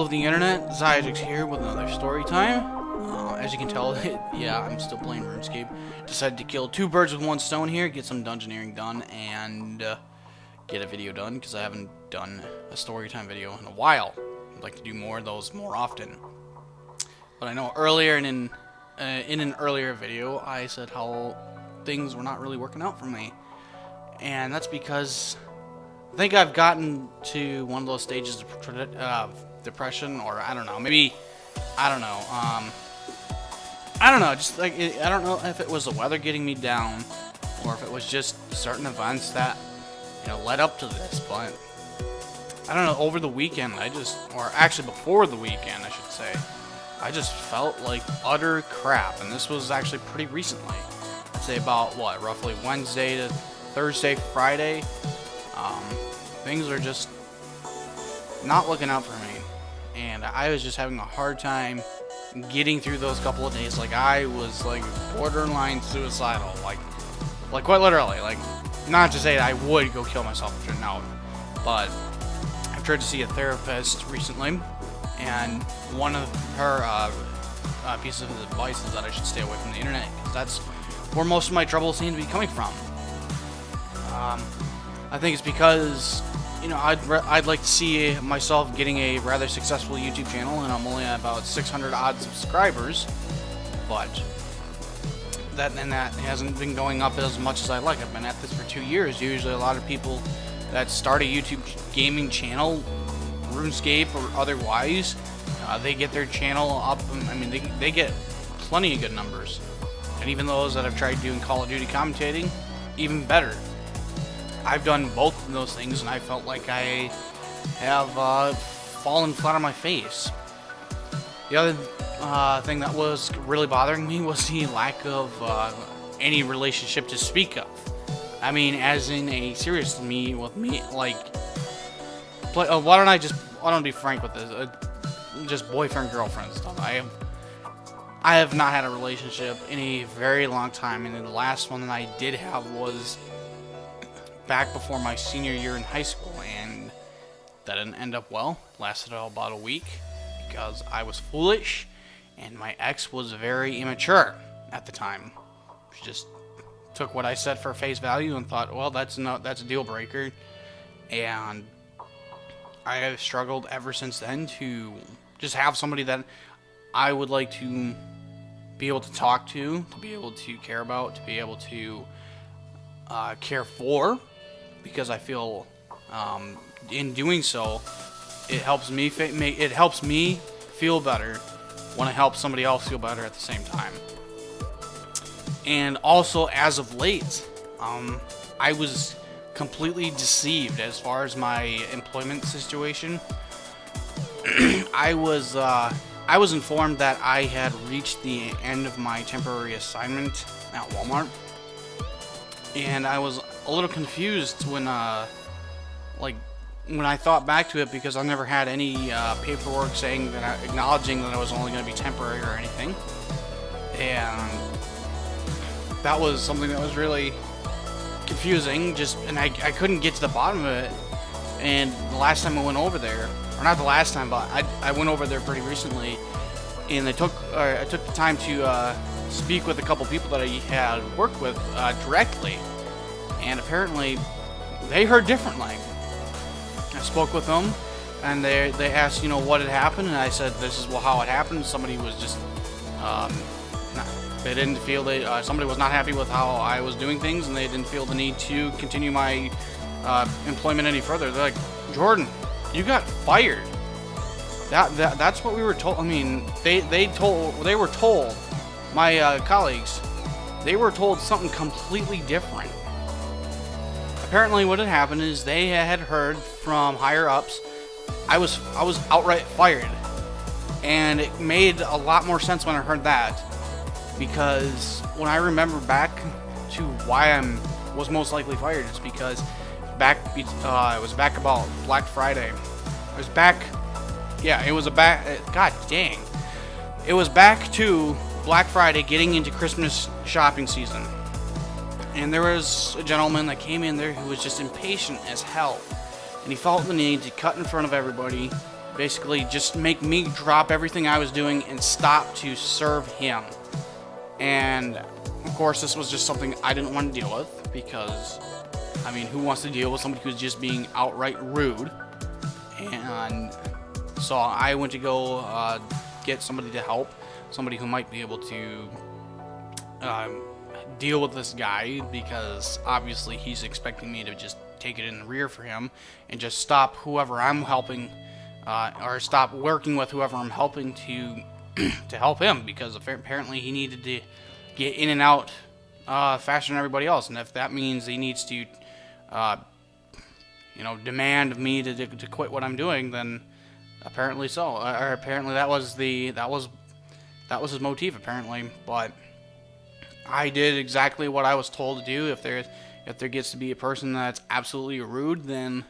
of the internet, Xiagax here with another story time. As you can tell, yeah, I'm still playing RuneScape. Decided to kill two birds with one stone here, get some dungeoneering done, and get a video done, because I haven't done a story time video in a while. I'd like to do more of those more often. But I know earlier in an earlier video, I said how things were not really working out for me. And that's because I think I've gotten to one of those stages of depression, or I don't know, maybe, I don't know, just like, I don't know if it was the weather getting me down, or if it was just certain events that, led up to this, but, I don't know, over the weekend, or actually before the weekend, I should say, I just felt like utter crap, and this was actually pretty recently. I'd say about, roughly Wednesday to Thursday, Friday. Things are just not looking out for me, and I was just having a hard time getting through those couple of days. Like, I was like borderline suicidal, like quite literally. Like, not to say that I would go kill myself, no, but I've tried to see a therapist recently, and one of her pieces of advice is that I should stay away from the internet, because that's where most of my troubles seem to be coming from. I think it's because, I'd like to see myself getting a rather successful YouTube channel, and I'm only at about 600 odd subscribers, but that hasn't been going up as much as I like. I've been at this for 2 years. Usually a lot of people that start a YouTube gaming channel, RuneScape or otherwise, they get their channel up, I mean, they get plenty of good numbers. And even those that have tried doing Call of Duty commentating, even better. I've done both of those things, and I felt like I have fallen flat on my face. The other thing that was really bothering me was the lack of any relationship to speak of. I mean, as in a serious with me, like, why don't be frank with this? Just boyfriend, girlfriend stuff. I have not had a relationship in a very long time, and the last one that I did have was back before my senior year in high school, and that didn't end up well. Lasted about a week because I was foolish, and my ex was very immature at the time. She just took what I said for face value and thought, well, that's a deal breaker, and I have struggled ever since then to just have somebody that I would like to be able to talk to be able to care about, to be able to care for, because I feel in doing so, it helps me feel better when I help somebody else feel better at the same time. And also, as of late, I was completely deceived as far as my employment situation. I was informed that I had reached the end of my temporary assignment at Walmart, and I was a little confused when I thought back to it, because I never had any paperwork saying that, acknowledging that I was only going to be temporary or anything, and that was something that was really confusing. And I couldn't get to the bottom of it. And the last time I went over there, or not the last time, but I went over there pretty recently, and I took the time to speak with a couple people that I had worked with directly, and apparently they heard differently. I spoke with them, and they asked, what had happened, and I said, this is how it happened. Somebody was just they didn't feel somebody was not happy with how I was doing things, and they didn't feel the need to continue my employment any further. They're like, Jordan, you got fired. That's what we were told. I mean, they were told, my colleagues, they were told something completely different. Apparently what had happened is they had heard from higher ups I was outright fired, and it made a lot more sense when I heard that, because when I remember back to why I was most likely fired, it's because it was back about Black Friday. God dang. It was back to Black Friday, getting into Christmas shopping season. And there was a gentleman that came in there who was just impatient as hell. And he felt the need to cut in front of everybody basically just make me drop everything I was doing and stop to serve him. And of course, this was just something I didn't want to deal with, because I mean, who wants to deal with somebody who's just being outright rude? And so I went to go get somebody to help, somebody who might be able to deal with this guy, because obviously he's expecting me to just take it in the rear for him and just stop whoever I'm helping, or stop working with whoever I'm helping to help him, because apparently he needed to get in and out faster than everybody else. And if that means he needs to demand of me to quit what I'm doing, then apparently so. Or apparently that was his motif, apparently. But I did exactly what I was told to do. If there gets to be a person that's absolutely rude, then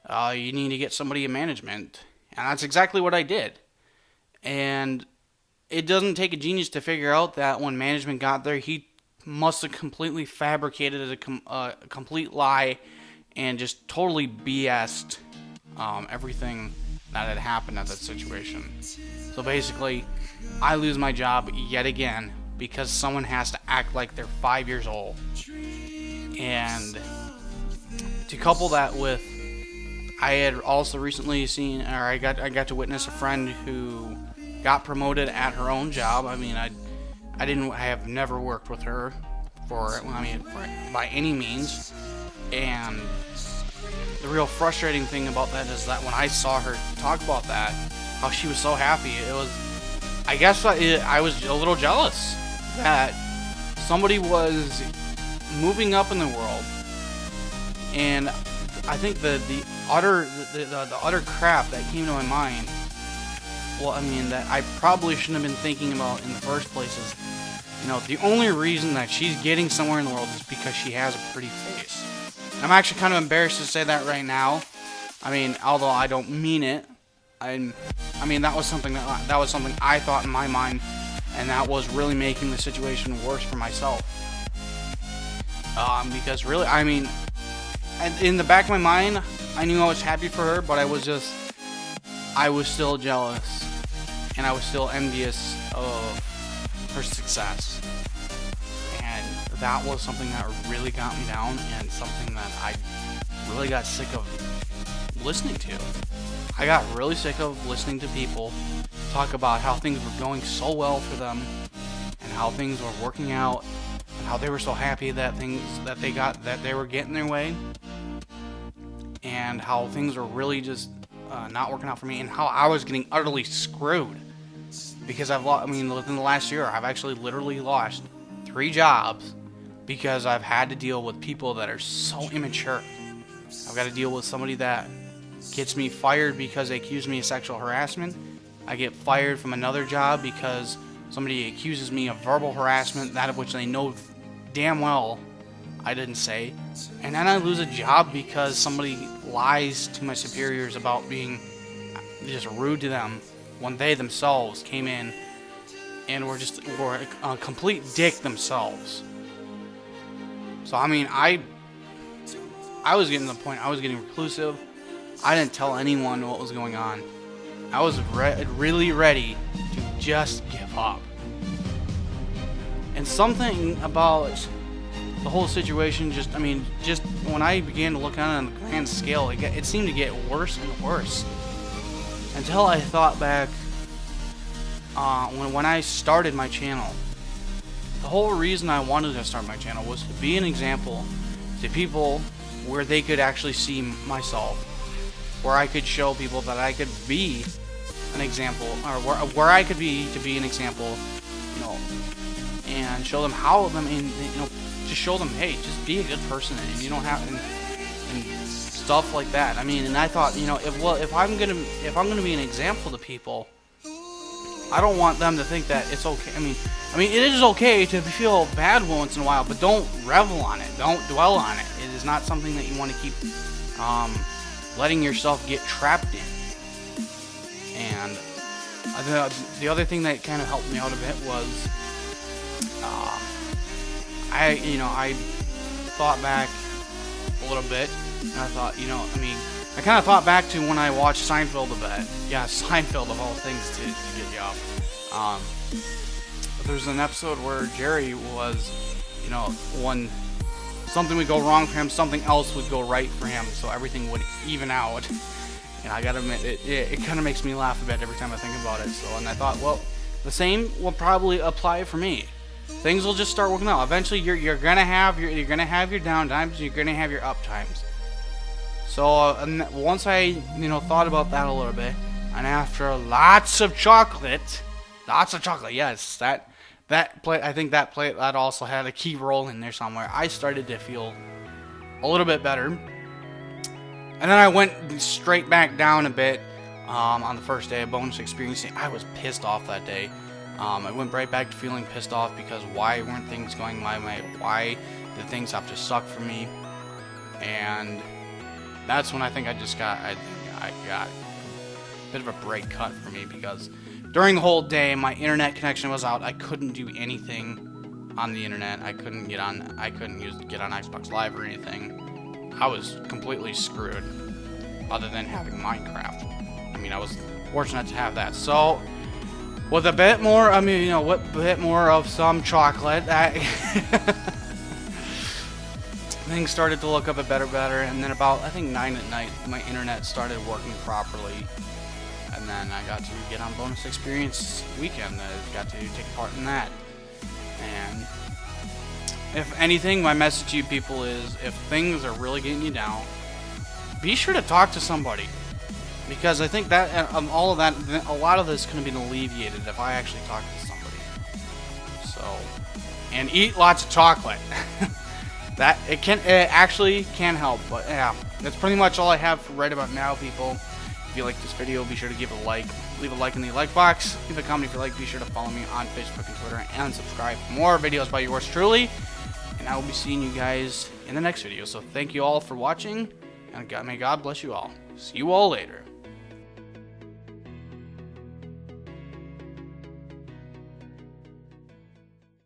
you need to get somebody in management. And that's exactly what I did. And it doesn't take a genius to figure out that when management got there, he must have completely fabricated a complete lie and just totally BS'd everything that had happened at that situation. So basically, I lose my job yet again because someone has to act like they're 5 years old. And to couple that with, I had also recently seen, or I got to witness a friend who got promoted at her own job. I mean, I have never worked with her by any means. And the real frustrating thing about that is that when I saw her talk about that, how she was so happy, I guess I was a little jealous that somebody was moving up in the world. And I think the utter crap that came to my mind, well, I mean, that I probably shouldn't have been thinking about in the first place is, the only reason that she's getting somewhere in the world is because she has a pretty face. I'm actually kind of embarrassed to say that right now. I mean, although I don't mean it. I mean, that was something I thought in my mind, and that was really making the situation worse for myself. Because really, I mean, in the back of my mind, I knew I was happy for her, but I was still jealous, and I was still envious of her success. And that was something that really got me down, and something that I really got sick of listening to. I got really sick of listening to people talk about how things were going so well for them, and how things were working out, and how they were so happy that they were getting their way, and how things were really just not working out for me, and how I was getting utterly screwed. Because within the last year, I've actually literally lost 3 jobs because I've had to deal with people that are so immature. I've got to deal with somebody that gets me fired because they accuse me of sexual harassment. I get fired from another job because somebody accuses me of verbal harassment, that of which they know damn well I didn't say. And then I lose a job because somebody lies to my superiors about being just rude to them when they themselves came in and were a complete dick themselves. So I mean, I was getting to the point I was getting reclusive. I didn't tell anyone what was going on. I was really ready to just give up. And something about the whole situation, just when I began to look at it on the grand scale, it seemed to get worse and worse. Until I thought back when I started my channel. The whole reason I wanted to start my channel was to be an example to people where they could actually see myself, where I could show people that I could be an example, or where I could be to be an example, and show them to show them, hey, just be a good person, and you don't have and stuff like that. I mean, and I thought, if I'm gonna be an example to people, I don't want them to think that it's okay. I mean, it is okay to feel bad once in a while, but don't revel on it. Don't dwell on it. It is not something that you want to keep letting yourself get trapped in. And the other thing that kind of helped me out a bit was I thought back a little bit, and I thought, I kind of thought back to when I watched Seinfeld a bit. Yeah, Seinfeld of all things to get you up. There's an episode where Jerry was, you know, when something would go wrong for him, something else would go right for him, so everything would even out. And I gotta admit, it kind of makes me laugh a bit every time I think about it. So, and I thought, well, the same will probably apply for me. Things will just start working out. Eventually, you're gonna have your down times, you're gonna have your up times. So once I thought about that a little bit, and after lots of chocolate, yes, that plate, I think that also had a key role in there somewhere. I started to feel a little bit better, and then I went straight back down a bit on the first day of bonus experiencing. I was pissed off that day. I went right back to feeling pissed off because why weren't things going my way? Why did things have to suck for me? And that's when I think I got a bit of a break cut for me, because during the whole day my internet connection was out. I couldn't do anything on the internet. I couldn't get on Xbox Live or anything. I was completely screwed, other than having Minecraft. I mean, I was fortunate to have that. So with a bit more, of some chocolate, things started to look up a better, and then about, I think, 9 at night, my internet started working properly, and then I got to get on bonus experience weekend. I got to take part in that. And if anything, my message to you people is, if things are really getting you down, be sure to talk to somebody, because I think that all of that, a lot of this could have been alleviated if I actually talked to somebody. So, and eat lots of chocolate. It actually can help. But yeah, that's pretty much all I have for right about now, people. If you like this video, be sure to give it a like. Leave a like in the like box. Leave a comment if you like. Be sure to follow me on Facebook and Twitter, and subscribe for more videos by yours truly. And I will be seeing you guys in the next video. So thank you all for watching, and may God bless you all. See you all later.